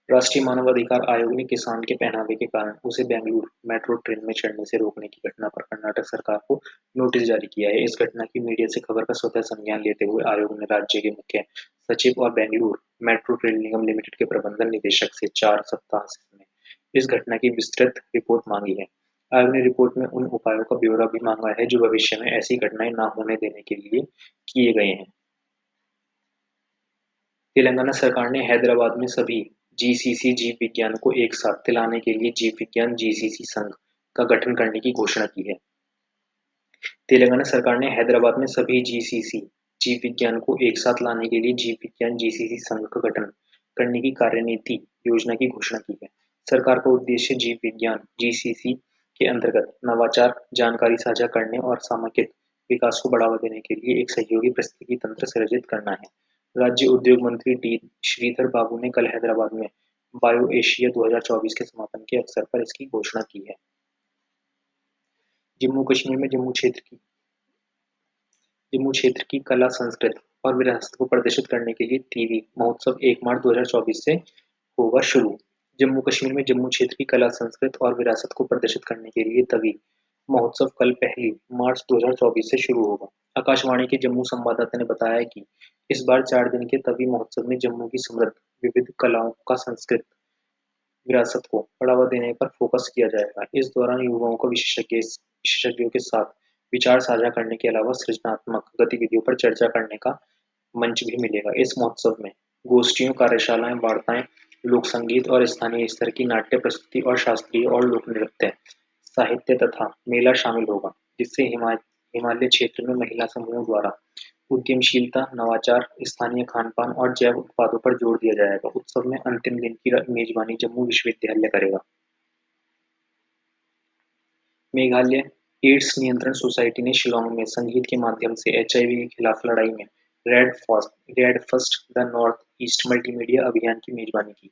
राष्ट्रीय मानव अधिकार आयोग ने किसान के पहनावे के कारण उसे बेंगलुरु मेट्रो ट्रेन में चढ़ने से रोकने की घटना पर कर्नाटक सरकार को नोटिस जारी किया है। इस घटना की मीडिया से खबर का स्वतः संज्ञान लेते हुए आयोग ने राज्य के मुख्य सचिव और बेंगलुरु मेट्रो रेल निगम लिमिटेड के प्रबंधन निदेशक से 4 सप्ताह में इस घटना की विस्तृत रिपोर्ट मांगी है। आयोग ने रिपोर्ट में उन उपायों का ब्यौरा भी मांगा है जो भविष्य में ऐसी घटनाएं न होने देने के लिए किए गए हैं। तेलंगाना सरकार ने हैदराबाद में सभी जीसीसी जीव विज्ञान को एक साथ लाने के लिए जीव विज्ञान जीसीसी संघ का गठन करने की घोषणा की है। तेलंगाना सरकार ने हैदराबाद में सभी जीसीसी जीव विज्ञान को एक साथ लाने के लिए जीव विज्ञान जीसीसी संघ का गठन करने की कार्यनीति योजना की घोषणा की है। सरकार का उद्देश्य जीव विज्ञान जीसीसी के अंतर्गत नवाचार, जानकारी साझा करने और सामाजिक विकास को बढ़ावा देने के लिए एक सहयोगी पारिस्थितिकी तंत्र सृजित करना है। राज्य उद्योग मंत्री डी श्रीधर बाबू ने कल हैदराबाद में बायो एशिया 2024 के समापन के अवसर पर इसकी घोषणा की है। जम्मू कश्मीर में जम्मू क्षेत्र की कला, संस्कृति और विरासत को प्रदर्शित करने के लिए टीवी महोत्सव 1 मार्च 2024 से होगा शुरू। जम्मू कश्मीर में जम्मू क्षेत्र की कला, संस्कृति और विरासत को प्रदर्शित करने के लिए तवी महोत्सव कल 1 मार्च 2024 से शुरू होगा। आकाशवाणी के जम्मू संवाददाता ने बताया कि इस बार 4 दिन के तवी महोत्सव में जम्मू की समृद्ध विविध कलाओं का सांस्कृतिक विरासत को बढ़ावा देने पर फोकस किया जाएगा। इस दौरान युवाओं को विशेषज्ञों के साथ विचार साझा करने के अलावा सृजनात्मक गतिविधियों पर चर्चा करने का मंच भी मिलेगा। इस महोत्सव में गोष्ठियों, कार्यशालाएं, वार्ताएं, लोक संगीत और स्थानीय स्तर की नाट्य प्रस्तुति और शास्त्रीय और लोक नृत्य, साहित्य तथा मेला शामिल होगा, जिससे हिमालय क्षेत्र में महिला समूहों द्वारा उद्यमशीलता, नवाचार, स्थानीय खान-पान और जैव उत्पादों पर जोर दिया जाएगा। उत्सव में अंतिम दिन की मेजबानी जम्मू विश्वविद्यालय करेगा। मेघालय एड्स नियंत्रण सोसाइटी ने शिलांग में संगीत के माध्यम से एचआईवी के खिलाफ लड़ाई में red first the north east multimedia अभियान की मेजबानी की।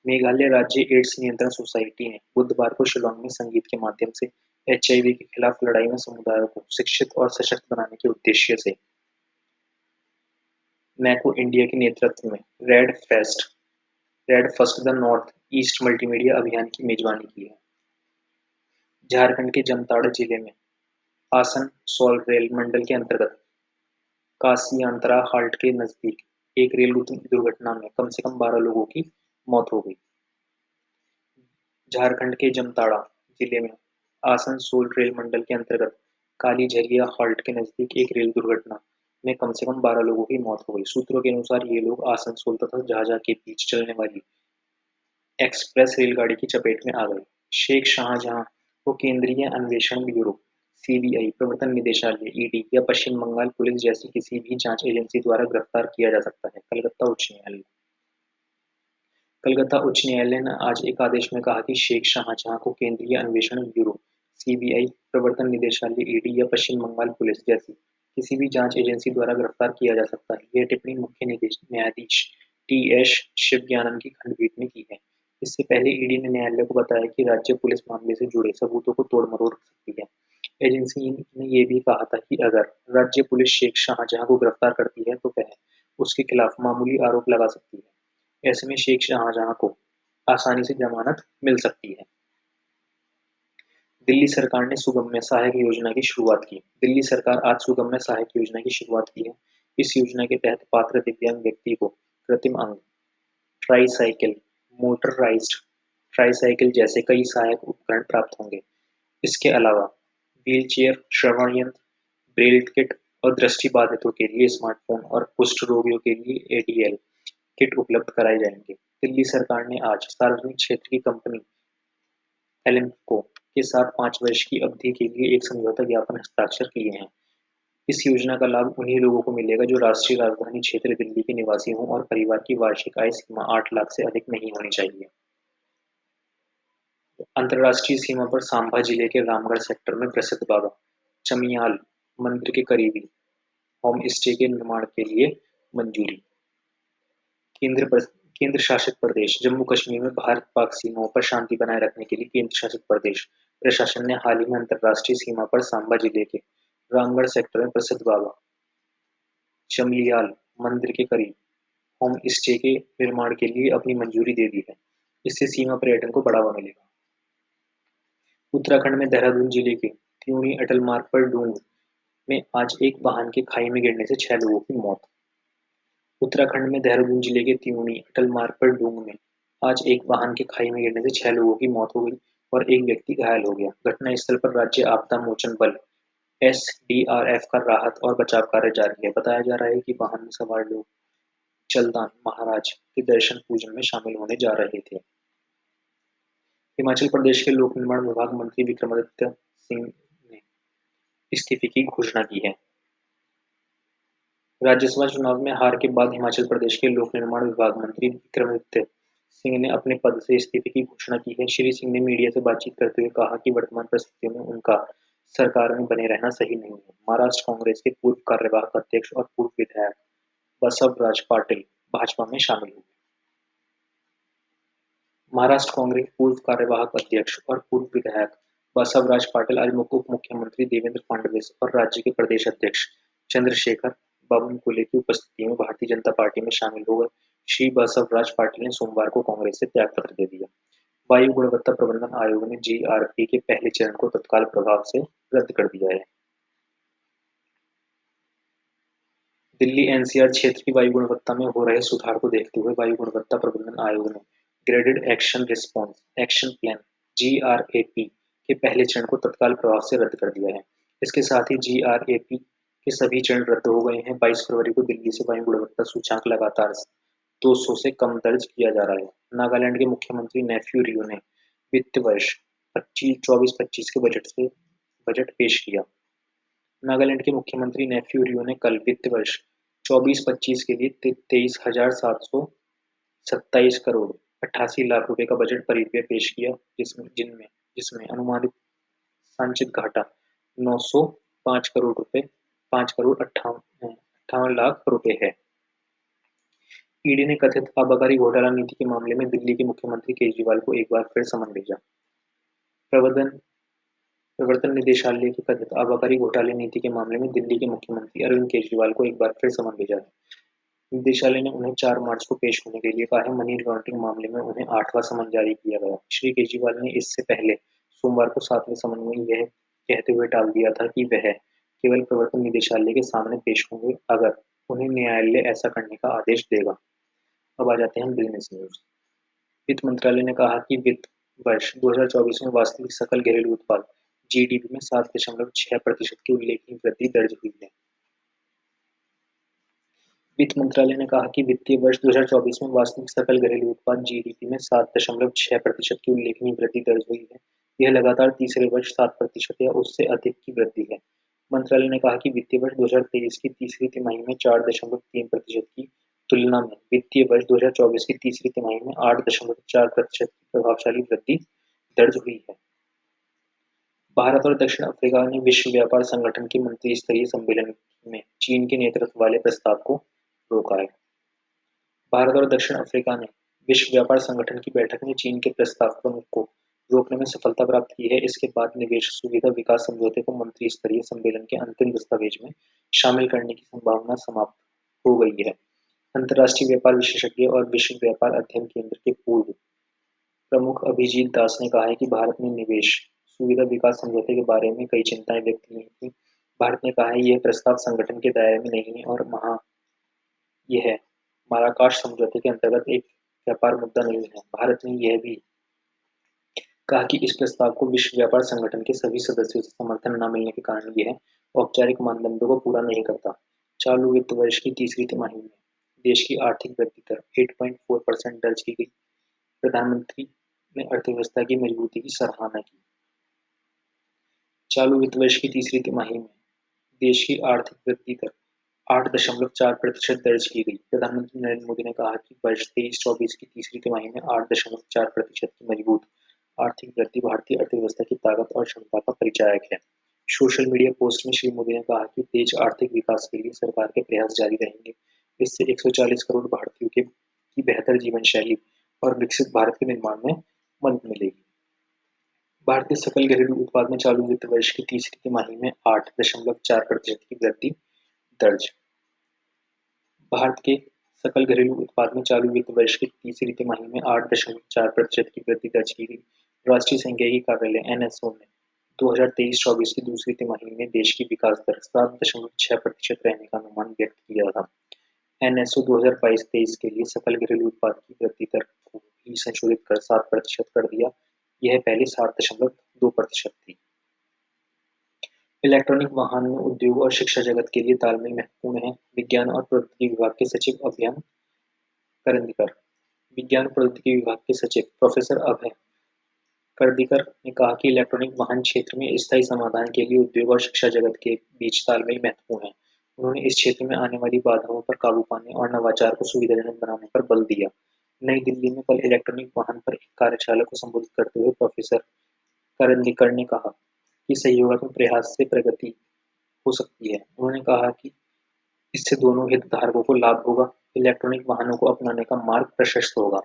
मेघालय राज्य एड्स नियंत्रण सोसाइटी ने बुधवार को शिलांग में संगीत के माध्यम से एचआईवी के खिलाफ लड़ाई में समुदायों को शिक्षित और सशक्त बनाने के उद्देश्य से मैको इंडिया के नेतृत्व में red first the north east multimedia अभियान की मेजबानी की है। झारखंड के जामताड़ा जिले में आसनसोल रेल मंडल के अंतर्गत कासियांतरा हाल्ट के नजदीक एक रेल दुर्घटना में कम से कम 12 लोगों की मौत हो गई। झारखंड के जामताड़ा जिले में आसनसोल रेल मंडल के अंतर्गत काली झरिया हाल्ट के नजदीक एक रेल दुर्घटना में कम से कम 12 लोगों की मौत हो गई। सूत्रों के अनुसार ये लोग आसनसोल तथा झाझा के बीच चलने वाली एक्सप्रेस रेलगाड़ी की चपेट में आ गए। शेख शाहजहां को केंद्रीय अन्वेषण ब्यूरो सीबीआई, प्रवर्तन निदेशालय ईडी या पश्चिम बंगाल पुलिस जैसी किसी भी जांच एजेंसी द्वारा गिरफ्तार किया जा सकता है। कलकत्ता उच्च न्यायालय ने आज एक आदेश में कहा कि शेख शाहजहां को केंद्रीय अन्वेषण ब्यूरो सीबीआई, प्रवर्तन निदेशालय ईडी या पश्चिम बंगाल पुलिस जैसी किसी भी जांच एजेंसी द्वारा गिरफ्तार किया जा सकता है। यह टिप्पणी मुख्य न्यायाधीश टी.एस. शिवज्ञानम की खंडपीठ ने की है। इससे पहले ईडी ने न्यायालय को बताया कि राज्य पुलिस मामले से जुड़े सबूतों को तोड़-मरोड़ सकती है। एजेंसी ने यह भी कहा था कि अगर राज्य पुलिस शेख शाहजहां को गिरफ्तार करती है तो वह उसके खिलाफ मामूली आरोप लगा सकती है। ऐसे में शेख शाहजहां को आसानी से जमानत मिल सकती है। दिल्ली सरकार ने सुगम्य सहायक योजना की शुरुआत की। दिल्ली सरकार आज सुगम्य सहायक योजना की शुरुआत की है। इस योजना के तहत पात्र दिव्यांग व्यक्ति को कृत्रिम अंग, ट्राईसाइकिल, मोटराइज्ड ट्राईसाइकिल जैसे कई सहायक उपकरण प्राप्त होंगे। इसके अलावा व्हीलचेयर, श्रवण यंत्र, ब्रेल किट और दृष्टिबाधितों के लिए स्मार्टफोन और कुष्ठ रोगियों के लिए एडीएल किट उपलब्ध कराए जाएंगे। दिल्ली सरकार ने आज सार्वजनिक क्षेत्र की कंपनी एलेम्को के साथ 5 वर्ष की अवधि के लिए एक समझौता ज्ञापन हस्ताक्षर किए हैं। इस योजना का लाभ उन्हीं लोगों को मिलेगा जो राष्ट्रीय राजधानी क्षेत्र दिल्ली के निवासी हों और परिवार की वार्षिक आय सीमा 8 लाख से अधिक नहीं होनी चाहिए। अंतर्राष्ट्रीय सीमा पर सांबा जिले के रामगढ़ सेक्टर में प्रसिद्ध बाबा चमियाल मंदिर के करीबी होम स्टे के निर्माण के लिए मंजूरी। केंद्र पर केंद्र शासित प्रदेश जम्मू कश्मीर में भारत पाक सीमाओं पर शांति बनाए रखने के लिए केंद्र शासित प्रदेश प्रशासन ने हाल ही में अंतर्राष्ट्रीय सीमा पर सांबा जिले के रामगढ़ सेक्टर में प्रसिद्ध बाबा चमलियाल मंदिर के करीब होम स्टे के निर्माण के लिए अपनी मंजूरी दे दी है। इससे सीमा पर्यटन को बढ़ावा मिलेगा। उत्तराखंड में देहरादून जिले के त्यूणी अटल मार्ग पर डूंग में आज एक वाहन के खाई में गिरने से 6 लोगों की मौत। उत्तराखंड में देहरादून जिले के त्यूणी अटल मार्ग पर डूंग में आज एक वाहन के खाई में गिरने से 6 लोगों की मौत हो गई और एक व्यक्ति घायल हो गया। घटनास्थल पर राज्य आपदा मोचन बल एसडीआरएफ का राहत और बचाव कार्य जारी है। बताया जा रहा है कि वाहन में सवार लोग चलदान महाराज के दर्शन पूजन में शामिल होने जा रहे थे। हिमाचल प्रदेश के लोक निर्माण विभाग मंत्री विक्रमादित्य सिंह ने इस्तीफे की घोषणा की है। राज्यसभा चुनाव में हार के बाद हिमाचल प्रदेश के लोक निर्माण विभाग मंत्री विक्रमादित्य सिंह ने अपने पद से इस्तीफे की घोषणा की है। श्री सिंह ने मीडिया से बातचीत करते हुए कहा कि वर्तमान परिस्थितियों में उनका सरकार में बने रहना सही नहीं है। महाराष्ट्र कांग्रेस के पूर्व कार्यवाहक अध्यक्ष और पूर्व विधायक बसवराज पाटिल भाजपा में शामिल हुए। महाराष्ट्र कांग्रेस पूर्व कार्यवाहक अध्यक्ष और पूर्व विधायक बसवराज पाटिल आज उप मुख्यमंत्री देवेंद्र फडणवीस और राज्य के प्रदेश अध्यक्ष चंद्रशेखर बावनकुले की उपस्थिति में भारतीय जनता पार्टी में शामिल हो गए। श्री बसवराज पाटिल ने सोमवार को कांग्रेस से त्यागपत्र दे दिया। वायु गुणवत्ता प्रबंधन आयोग ने जीआरपी के पहले चरण को तत्काल प्रभाव से रद्द कर दिया है। दिल्ली एनसीआर क्षेत्र की वायु गुणवत्ता में हो रहे सुधार को देखते हुए वायु गुणवत्ता प्रबंधन आयोग ने graded action response action plan GRAP के पहले चरण को तत्काल प्रभाव से रद्द कर दिया है। इसके साथ ही जीआरएपी के सभी चरण रद्द हो गए हैं। 22 फरवरी को दिल्ली से वायु गुणवत्ता सूचकांक लगातार 200 से कम दर्ज किया जा रहा है। नागालैंड के मुख्यमंत्री नेफ्यू रियो ने वित्त वर्ष 24-25 के बजट पेश किया। नागालैंड के मुख्यमंत्री नेफ्यू रियो ने कल वित्त वर्ष 24-25 के लिए 23,727 करोड़ 88 लाख रुपए का बजट परिव्यय पेश किया, जिसमें अनुमानित संचित घाटा 905 करोड़ 5 करोड़ 58 लाख रुपए है। ईडी ने कथित आबकारी घोटाला नीति के मामले में दिल्ली के मुख्यमंत्री केजरीवाल को एक बार फिर समन भेजा। प्रवर्तन निदेशालय की कथित आबकारी घोटाले नीति के मामले में दिल्ली के मुख्यमंत्री अरविंद केजरीवाल को एक बार फिर समन भेजा है। निदेशालय ने उन्हें 4 मार्च को पेश होने के लिए कहा है। मनी लॉन्ड्रिंग मामले में उन्हें 8वां समन जारी किया गया। श्री केजरीवाल ने इससे पहले सोमवार को 7वें समन में यह कहते हुए टाल दिया था कि वह केवल प्रवर्तन निदेशालय के सामने पेश होंगे अगर उन्हें न्यायालय ऐसा करने का आदेश देगा। अब आ जाते हैं बिजनेस न्यूज। वित्त मंत्रालय ने कहा कि वित्त वर्ष 2024 में वास्तविक सकल घरेलू उत्पाद जीडीपी में 7.6% की उल्लेखनीय वृद्धि दर्ज हुई है। वित्त मंत्रालय ने कहा कि वित्तीय वर्ष 2024 में वास्तविक सकल घरेलू उत्पाद जीडीपी में 7.6% की उल्लेखनीय वृद्धि दर्ज हुई है। यह लगातार तीसरे वर्ष 7% या उससे अधिक की वृद्धि है। मंत्रालय ने कहा कि वित्तीय वर्ष 2023 की तीसरी तिमाही में 4.3% की तुलना में वित्तीय वर्ष 2024 की तीसरी तिमाही में 8.4% की प्रभावशाली वृद्धि दर्ज हुई है। भारत और दक्षिण अफ्रीका ने विश्व व्यापार संगठन के मंत्री स्तरीय सम्मेलन में चीन के नेतृत्व वाले प्रस्ताव को रोका है। भारत और दक्षिण अफ्रीका ने विश्व व्यापार संगठन की बैठक में चीन के प्रस्ताव को रोकने में सफलता प्राप्त की है। इसके बाद निवेश सुविधा विकास समझौते को मंत्री स्तरीय सम्मेलन के अंतिम दस्तावेज में शामिल करने की संभावना समाप्त हो गई है। अंतर्राष्ट्रीय व्यापार विशेषज्ञ और विश्व व्यापार अध्ययन केंद्र के पूर्व प्रमुख अभिजीत दास ने कहा है कि भारत ने निवेश सुविधा विकास समझौते के बारे में कई चिंताएं व्यक्त की हैं। भारत ने कहा है यह प्रस्ताव संगठन के दायरे में नहीं है और यह माराकाश समझौते के अंतर्गत एक व्यापार मुद्दा नहीं है। भारत ने यह भी कहा कि इस प्रस्ताव को विश्व व्यापार संगठन के सभी सदस्यों से समर्थन न मिलने के कारण यह औपचारिक मानदंडों को पूरा नहीं करता। चालू वित्त वर्ष की तीसरी तिमाही में देश की आर्थिक वृद्धि दर 8.4% दर्ज की गई। प्रधानमंत्री ने अर्थव्यवस्था की मजबूती की सराहना की। चालू वित्त वर्ष की तीसरी तिमाही में देश की आर्थिक वृद्धि दर 8.4% दर्ज की गई। प्रधानमंत्री नरेंद्र मोदी ने कहा कि वर्ष 23-24 की तीसरी तिमाही में 8.4% की मजबूत आर्थिक वृद्धि भारतीय अर्थव्यवस्था की ताकत और क्षमता का परिचायक है। सोशल मीडिया पोस्ट में श्री मोदी ने कहा कि तेज आर्थिक विकास के लिए सरकार के प्रयास जारी रहेंगे। इससे 140 करोड़ भारतीयों के की बेहतर जीवन शैली और विकसित भारत के निर्माण में मदद मिलेगी। भारतीय सकल घरेलू उत्पाद में चालू वित्त वर्ष की तीसरी तिमाही में 8.4% की वृद्धि दर्ज। भारत के सकल घरेलू उत्पाद में चालू वित्त वर्ष की तीसरी तिमाही में 8.4% की वृद्धि दर्ज की गई। राष्ट्रीय सांख्यिकी कार्यालय (एनएसओ) ने 2023-24 की दूसरी तिमाही में देश की विकास दर 7.6% रहने का अनुमान व्यक्त किया था। एनएसओ 2022-23 के लिए सकल घरेलू उत्पाद की वृद्धि दर को भी संशोधित कर 7% कर दिया। यह पहले 7.2% थी। इलेक्ट्रॉनिक वाहन में उद्योग और शिक्षा जगत के लिए तालमेल महत्वपूर्ण है। विज्ञान और प्रौद्योगिकी विभाग के सचिव अभय करंदीकर विज्ञान और प्रौद्योगिकी विभाग के सचिव प्रोफेसर अभय करंदीकर ने कहा कि इलेक्ट्रॉनिक वाहन क्षेत्र में स्थायी समाधान के लिए उद्योग और शिक्षा जगत के बीच तालमेल महत्वपूर्ण है। उन्होंने इस क्षेत्र में आने वाली बाधाओं पर काबू पाने और नवाचार को सुविधाजनक बनाने पर बल दिया। नई दिल्ली में कल इलेक्ट्रॉनिक वाहन पर एक कार्यशाला को संबोधित करते हुए प्रोफेसर करंदीकर ने कहा कि सहयोगात्मक प्रयास से प्रगति हो सकती है। उन्होंने कहा कि इससे दोनों हितधारकों को लाभ होगा। इलेक्ट्रॉनिक वाहनों को अपनाने का मार्ग प्रशस्त होगा।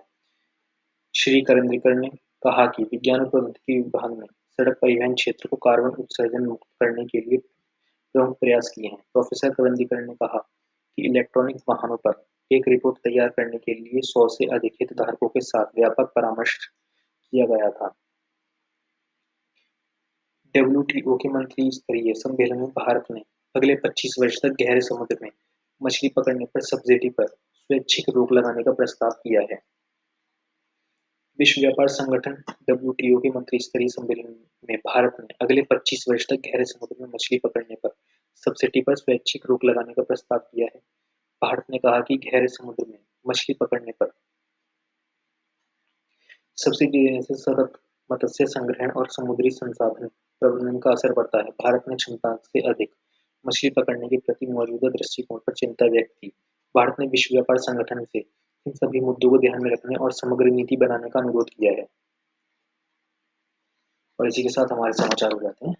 श्री करंदीकर ने कहा कि विज्ञान और प्रौद्योगिकी विभाग ने सड़क परिवहन क्षेत्र को कार्बन उत्सर्जन मुक्त करने के लिए प्रमुख प्रयास किए हैं। प्रोफेसर करंदीकर ने कहा कि इलेक्ट्रॉनिक वाहनों पर एक रिपोर्ट तैयार करने के लिए 100 से अधिक हितधारकों के साथ व्यापक परामर्श किया गया था। डब्ल्यूटीओ के मंत्री स्तरीय सम्मेलन में भारत ने अगले 25 वर्ष तक गहरे समुद्र में मछली पकड़ने पर सब्सिडी पर स्वैच्छिक रोक लगाने का प्रस्ताव किया है। विश्व व्यापार संगठन डब्ल्यूटीओ के मंत्री स्तरीय सम्मेलन में भारत ने अगले 25 वर्ष तक गहरे समुद्र में मछली पकड़ने पर सब्सिडी पर स्वैच्छिक रोक लगाने का प्रस्ताव किया है। भारत ने कहा कि गहरे समुद्र में मछली पकड़ने पर सब्सिडी देने से सतत मत्स्य संग्रहण और समुद्री संसाधन प्रबंधन का असर पड़ता है। भारत ने क्षमता से अधिक मछली पकड़ने के प्रति मौजूदा दृष्टिकोण पर चिंता व्यक्त की। भारत ने विश्व व्यापार संगठन से इन सभी मुद्दों को ध्यान में रखने और समग्र नीति बनाने का अनुरोध किया है। और इसी के साथ हमारे समाचार हो जाते हैं।